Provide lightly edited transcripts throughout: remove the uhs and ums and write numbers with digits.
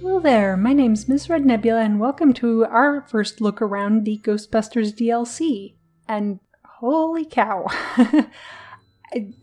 Hello there, my name's Ms.RedNebula and welcome to our first look around the Ghostbusters DLC. And holy cow,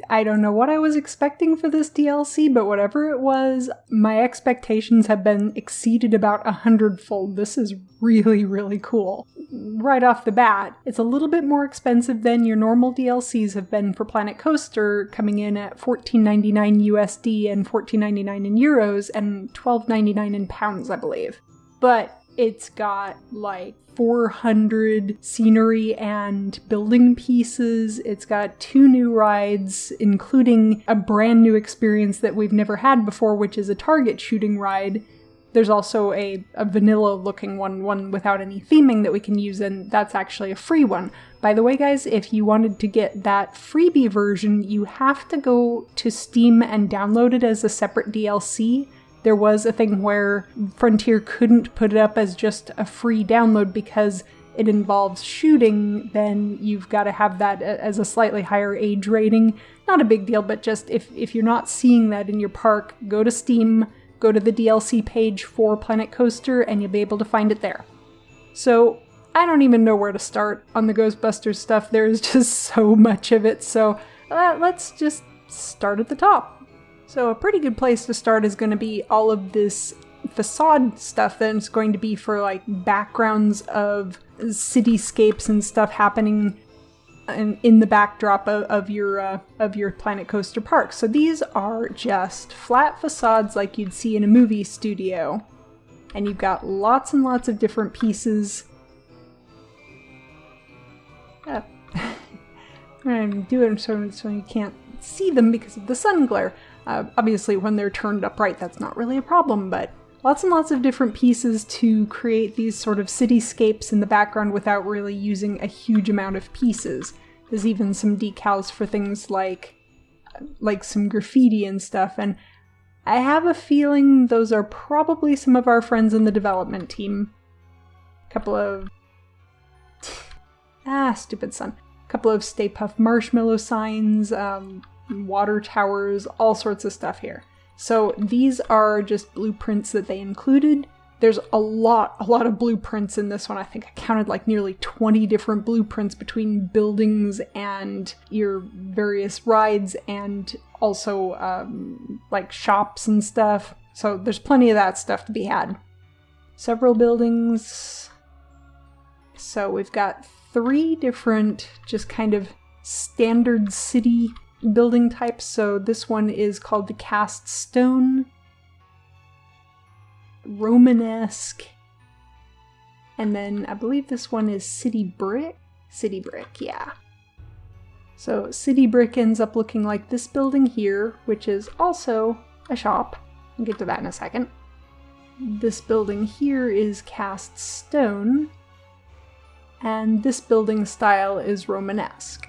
I don't know what I was expecting for this DLC, but whatever it was, my expectations have been exceeded about 100-fold. This is really, really cool. Right off the bat, it's a little bit more expensive than your normal DLCs have been for Planet Coaster, coming in at $14.99 USD and $14.99 in euros and $12.99 in pounds, I believe. But it's got like 400 scenery and building pieces. It's got 2 new rides, including a brand new experience that we've never had before, which is a target shooting ride. There's also a vanilla looking one without any theming that we can use, and that's actually a free one. By the way, guys, if you wanted to get that freebie version, you have to go to Steam and download it as a separate DLC. There was a thing where Frontier couldn't put it up as just a free download because it involves shooting, then you've got to have that as a slightly higher age rating. Not a big deal, but just if you're not seeing that in your park, go to Steam, go to the DLC page for Planet Coaster, and you'll be able to find it there. So, I don't even know where to start on the Ghostbusters stuff. There's just so much of it, so let's just start at the top. So a pretty good place to start is going to be all of this facade stuff that's going to be for like backgrounds of cityscapes and stuff happening in the backdrop of your Planet Coaster park. So these are just flat facades like you'd see in a movie studio. And you've got lots and lots of different pieces. I'm doing so you can't see them because of the sun glare. Obviously, when they're turned upright, that's not really a problem, but lots and lots of different pieces to create these sort of cityscapes in the background without really using a huge amount of pieces. There's even some decals for things like some graffiti and stuff, and I have a feeling those are probably some of our friends in the development team. Couple of... stupid sun. Couple of Stay Puft Marshmallow signs, water towers, all sorts of stuff here. So these are just blueprints that they included. There's a lot of blueprints in this one. I think I counted like nearly 20 different blueprints between buildings and your various rides and also like shops and stuff. So there's plenty of that stuff to be had. Several buildings. So we've got 3 different just kind of standard city building types. So this one is called the Cast Stone, Romanesque, and then I believe this one is City Brick. City Brick, yeah. So City Brick ends up looking like this building here, which is also a shop. I'll get to that in a second. This building here is Cast Stone, and this building style is Romanesque.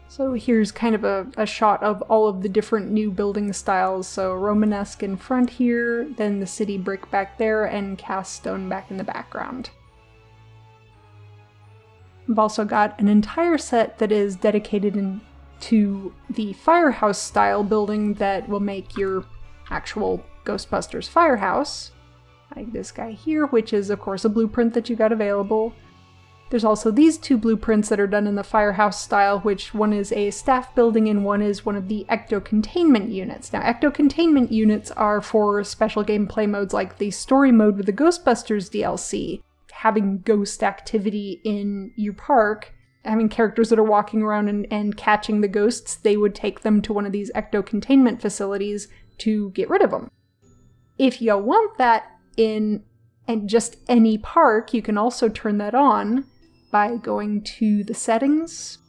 So here's kind of a shot of all of the different new building styles. So Romanesque in front here, then the City Brick back there, and Cast Stone back in the background. I've also got an entire set that is dedicated to the Firehouse style building that will make your actual Ghostbusters Firehouse. Like this guy here, which is of course a blueprint that you got available. There's also these 2 blueprints that are done in the Firehouse style, which one is a staff building and one is one of the Ecto Containment units. Now, Ecto Containment units are for special gameplay modes like the story mode with the Ghostbusters DLC, having ghost activity in your park, having characters that are walking around and catching the ghosts. They would take them to one of these Ecto Containment facilities to get rid of them. If you want that in just any park, you can also turn that on by going to the settings.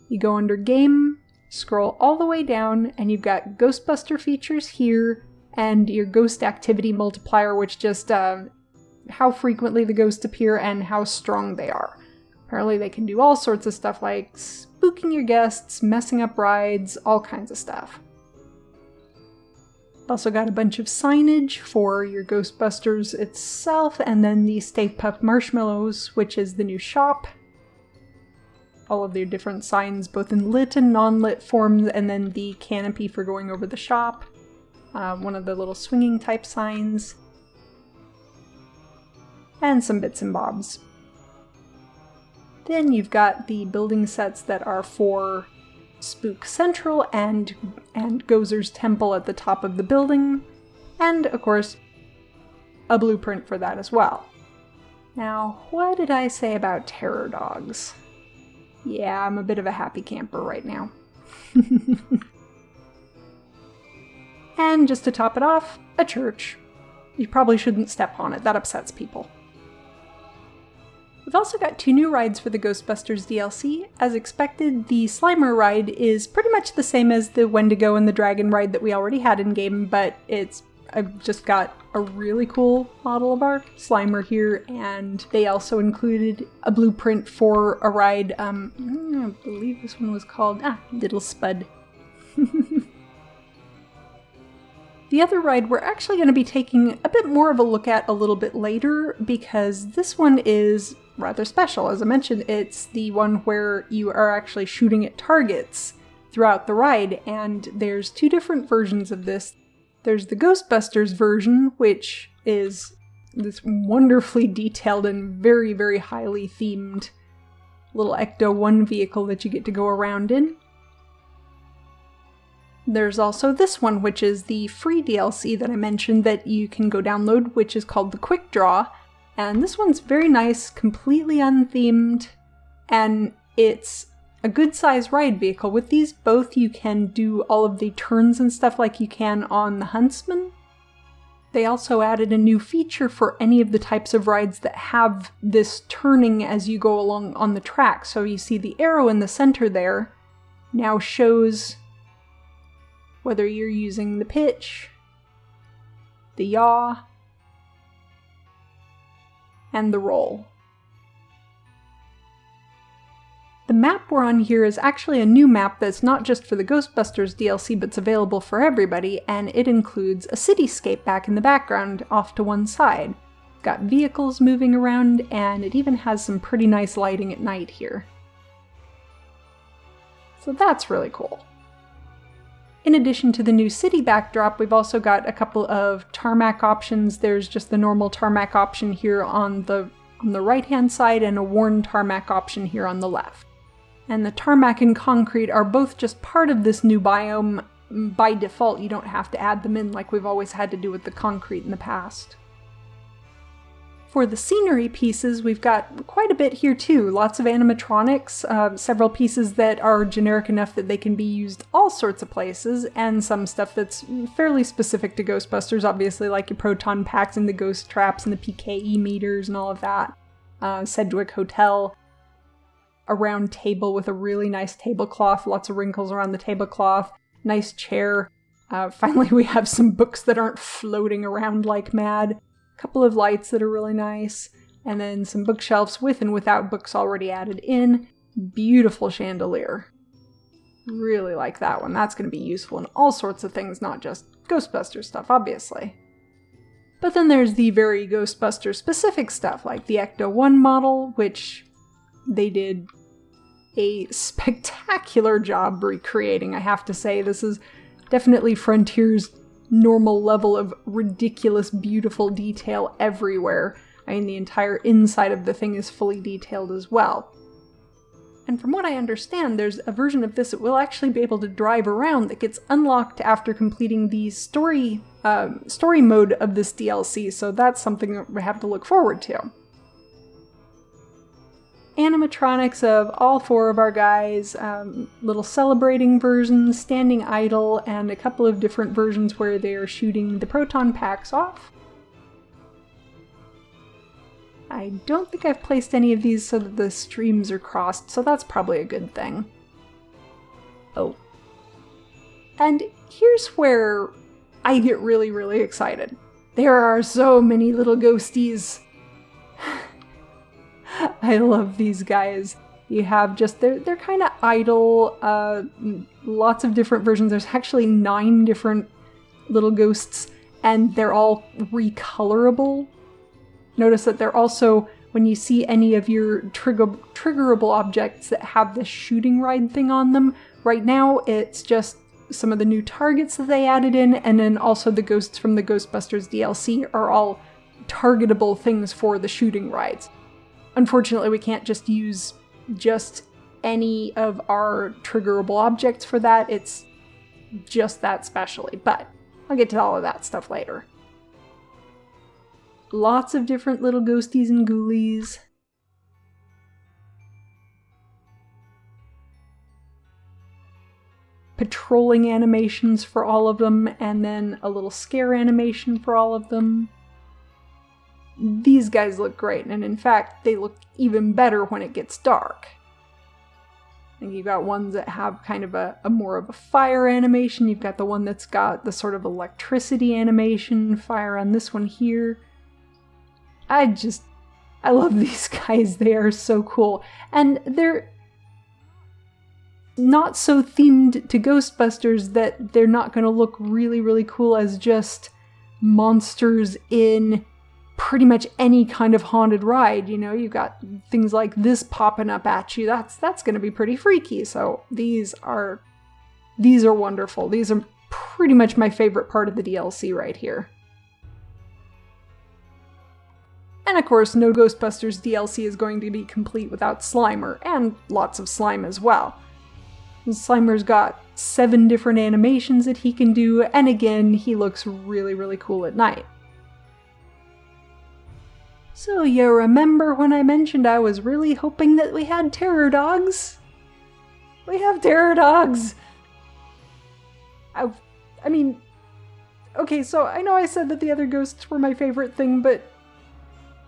You go under game, scroll all the way down, and you've got Ghostbuster features here, and your ghost activity multiplier, which just how frequently the ghosts appear and how strong they are. Apparently they can do all sorts of stuff like spooking your guests, messing up rides, all kinds of stuff. Also got a bunch of signage for your Ghostbusters itself, and then the Stay Puft Marshmallows, which is the new shop. All of their different signs, both in lit and non-lit forms, and then the canopy for going over the shop. one of the little swinging type signs, and some bits and bobs. Then you've got the building sets that are for Spook Central and Gozer's Temple at the top of the building, and of course a blueprint for that as well. Now, what did I say about terror dogs? Yeah, I'm a bit of a happy camper right now. And just to top it off, a church. You probably shouldn't step on it, that upsets people. We've also got 2 new rides for the Ghostbusters DLC. As expected, the Slimer ride is pretty much the same as the Wendigo and the Dragon ride that we already had in-game, but I've just got a really cool model of our Slimer here, and they also included a blueprint for a ride, I believe this one was called, Little Spud. The other ride we're actually going to be taking a bit more of a look at a little bit later, because this one is rather special. As I mentioned, it's the one where you are actually shooting at targets throughout the ride, and there's 2 different versions of this. There's the Ghostbusters version, which is this wonderfully detailed and very, very highly themed little Ecto 1 vehicle that you get to go around in. There's also this one, which is the free DLC that I mentioned that you can go download, which is called the Quick Draw. And this one's very nice, completely unthemed, and it's a good size ride vehicle. With these both, you can do all of the turns and stuff like you can on the Huntsman. They also added a new feature for any of the types of rides that have this turning as you go along on the track. So you see the arrow in the center there now shows whether you're using the pitch, the yaw, and the roll. The map we're on here is actually a new map that's not just for the Ghostbusters DLC, but it's available for everybody, and it includes a cityscape back in the background off to one side. It's got vehicles moving around, and it even has some pretty nice lighting at night here. So that's really cool. In addition to the new city backdrop, we've also got a couple of tarmac options. There's just the normal tarmac option here on the right-hand side, and a worn tarmac option here on the left. And the tarmac and concrete are both just part of this new biome. By default, you don't have to add them in like we've always had to do with the concrete in the past. For the scenery pieces, we've got quite a bit here too. Lots of animatronics, several pieces that are generic enough that they can be used all sorts of places, and some stuff that's fairly specific to Ghostbusters, obviously, like your proton packs and the ghost traps and the PKE meters and all of that. Sedgwick Hotel, a round table with a really nice tablecloth, lots of wrinkles around the tablecloth, nice chair. Finally, we have some books that aren't floating around like mad. Couple of lights that are really nice, and then some bookshelves with and without books already added in. Beautiful chandelier. Really like that one. That's going to be useful in all sorts of things, not just Ghostbusters stuff, obviously. But then there's the very Ghostbusters specific stuff, like the Ecto 1 model, which they did a spectacular job recreating, I have to say. This is definitely Frontier's normal level of ridiculous, beautiful detail everywhere. I mean, the entire inside of the thing is fully detailed as well. And from what I understand, there's a version of this that will actually be able to drive around that gets unlocked after completing the story mode of this DLC, so that's something that we have to look forward to. Animatronics of all 4 of our guys, little celebrating versions, standing idle, and a couple of different versions where they are shooting the proton packs off. I don't think I've placed any of these so that the streams are crossed, so that's probably a good thing. Oh. And here's where I get really, really excited. There are so many little ghosties. I love these guys. You have just, they're kind of idle, lots of different versions. There's actually 9 different little ghosts, and they're all recolorable. Notice that they're also, when you see any of your triggerable objects that have this shooting ride thing on them, right now it's just some of the new targets that they added in, and then also the ghosts from the Ghostbusters DLC are all targetable things for the shooting rides. Unfortunately, we can't just use just any of our triggerable objects for that. It's just that specially, but I'll get to all of that stuff later. Lots of different little ghosties and ghoulies. Patrolling animations for all of them, and then a little scare animation for all of them. These guys look great, and in fact, they look even better when it gets dark. And you've got ones that have kind of a more of a fire animation. You've got the one that's got the sort of electricity animation, fire on this one here. I love these guys. They are so cool. And they're not so themed to Ghostbusters that they're not going to look really, really cool as just monsters in pretty much any kind of haunted ride. You know, you've got things like this popping up at you. That's going to be pretty freaky. So these are wonderful. These are pretty much my favorite part of the DLC right here. And of course, no Ghostbusters DLC is going to be complete without Slimer, and lots of slime as well. Slimer's got 7 different animations that he can do, and again, he looks really, really cool at night. So you remember when I mentioned I was really hoping that we had terror dogs? We have terror dogs! I mean, okay, so I know I said that the other ghosts were my favorite thing, but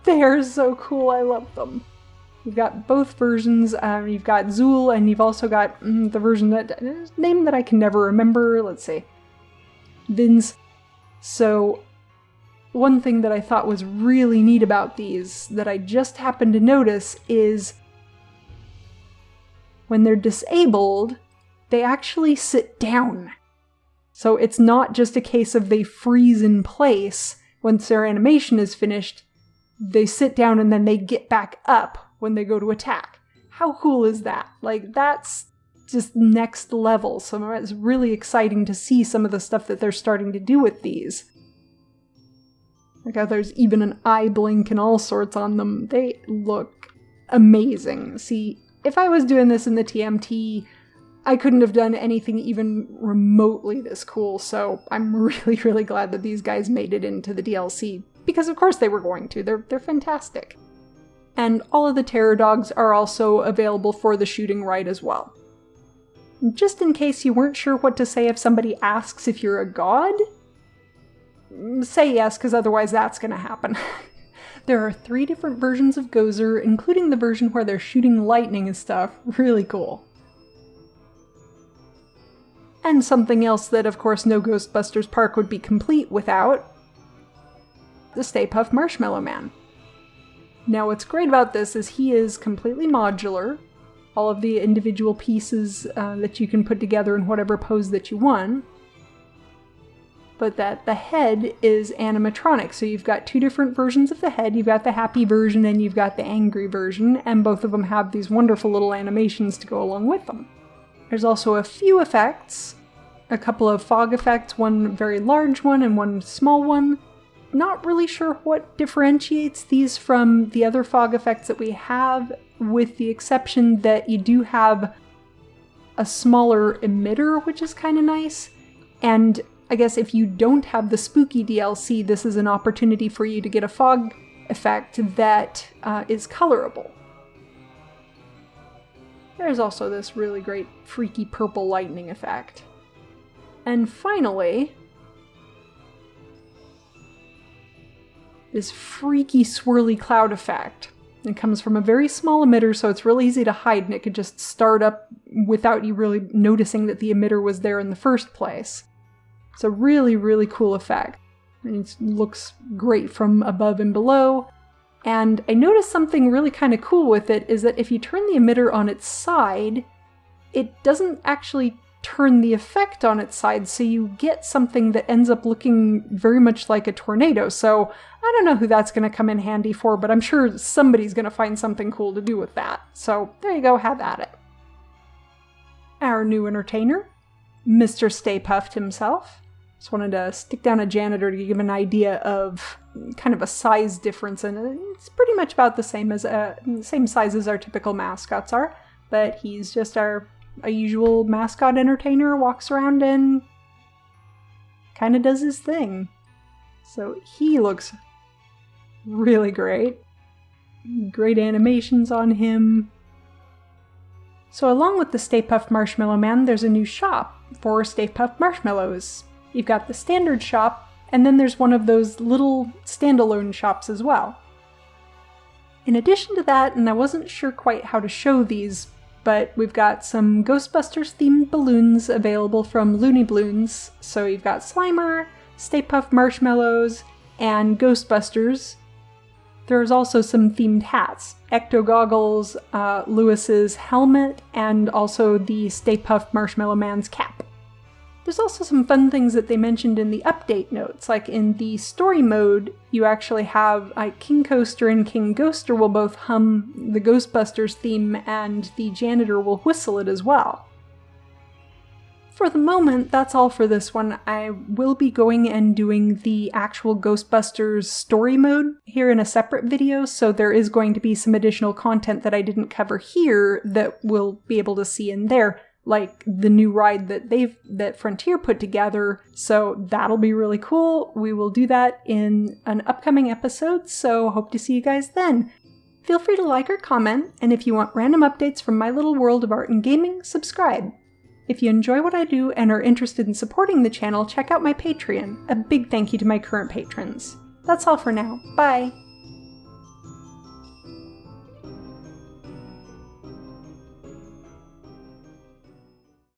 they are so cool, I love them. You've got both versions. You've got Zool, and you've also got the version name that I can never remember. Let's see. Vince. So, one thing that I thought was really neat about these that I just happened to notice is when they're disabled, they actually sit down. So it's not just a case of they freeze in place once their animation is finished. They sit down and then they get back up when they go to attack. How cool is that? Like, that's just next level. So it's really exciting to see some of the stuff that they're starting to do with these. Like how there's even an eye blink and all sorts on them. They look amazing. See, if I was doing this in the TMT, I couldn't have done anything even remotely this cool, so I'm really, really glad that these guys made it into the DLC. Because of course they were going to. They're fantastic. And all of the terror dogs are also available for the shooting ride as well. Just in case you weren't sure what to say if somebody asks if you're a god, say yes, because otherwise that's going to happen. There are 3 different versions of Gozer, including the version where they're shooting lightning and stuff. Really cool. And something else that, of course, no Ghostbusters park would be complete without: the Stay Puft Marshmallow Man. Now what's great about this is he is completely modular. All of the individual pieces that you can put together in whatever pose that you want. But that the head is animatronic. So you've got 2 different versions of the head. You've got the happy version and you've got the angry version. And both of them have these wonderful little animations to go along with them. There's also a few effects. A couple of fog effects. One very large one and one small one. Not really sure what differentiates these from the other fog effects that we have, with the exception that you do have a smaller emitter, which is kind of nice. And I guess if you don't have the spooky DLC, this is an opportunity for you to get a fog effect that is colorable. There's also this really great freaky purple lightning effect. And finally, this freaky swirly cloud effect. It comes from a very small emitter, so it's really easy to hide, and it could just start up without you really noticing that the emitter was there in the first place. It's a really, really cool effect. It looks great from above and below. And I noticed something really kind of cool with it is that if you turn the emitter on its side, it doesn't actually turn the effect on its side, so you get something that ends up looking very much like a tornado. So I don't know who that's going to come in handy for, but I'm sure somebody's going to find something cool to do with that. So there you go, have at it. Our new entertainer, Mr. Stay Puft himself. Just wanted to stick down a janitor to give an idea of kind of a size difference, and it's pretty much about the same size as our typical mascots are, but he's just a usual mascot entertainer, walks around and kind of does his thing. So he looks really great. Great animations on him. So along with the Stay Puft Marshmallow Man, there's a new shop for Stay Puft Marshmallows. You've got the standard shop, and then there's one of those little standalone shops as well. In addition to that, and I wasn't sure quite how to show these, but we've got some Ghostbusters themed balloons available from Looney Bloons. So you've got Slimer, Stay Puft Marshmallows, and Ghostbusters. There's also some themed hats. Ecto goggles, Lewis's helmet, and also the Stay Puft Marshmallow Man's cap. There's also some fun things that they mentioned in the update notes, like in the story mode, you actually have King Coaster and King Ghoster will both hum the Ghostbusters theme, and the janitor will whistle it as well. For the moment, that's all for this one. I will be going and doing the actual Ghostbusters story mode here in a separate video, so there is going to be some additional content that I didn't cover here that we'll be able to see in there, like the new ride that Frontier put together, so that'll be really cool. We will do that in an upcoming episode, so hope to see you guys then. Feel free to like or comment, and if you want random updates from my little world of art and gaming, subscribe. If you enjoy what I do and are interested in supporting the channel, check out my Patreon. A big thank you to my current patrons. That's all for now. Bye!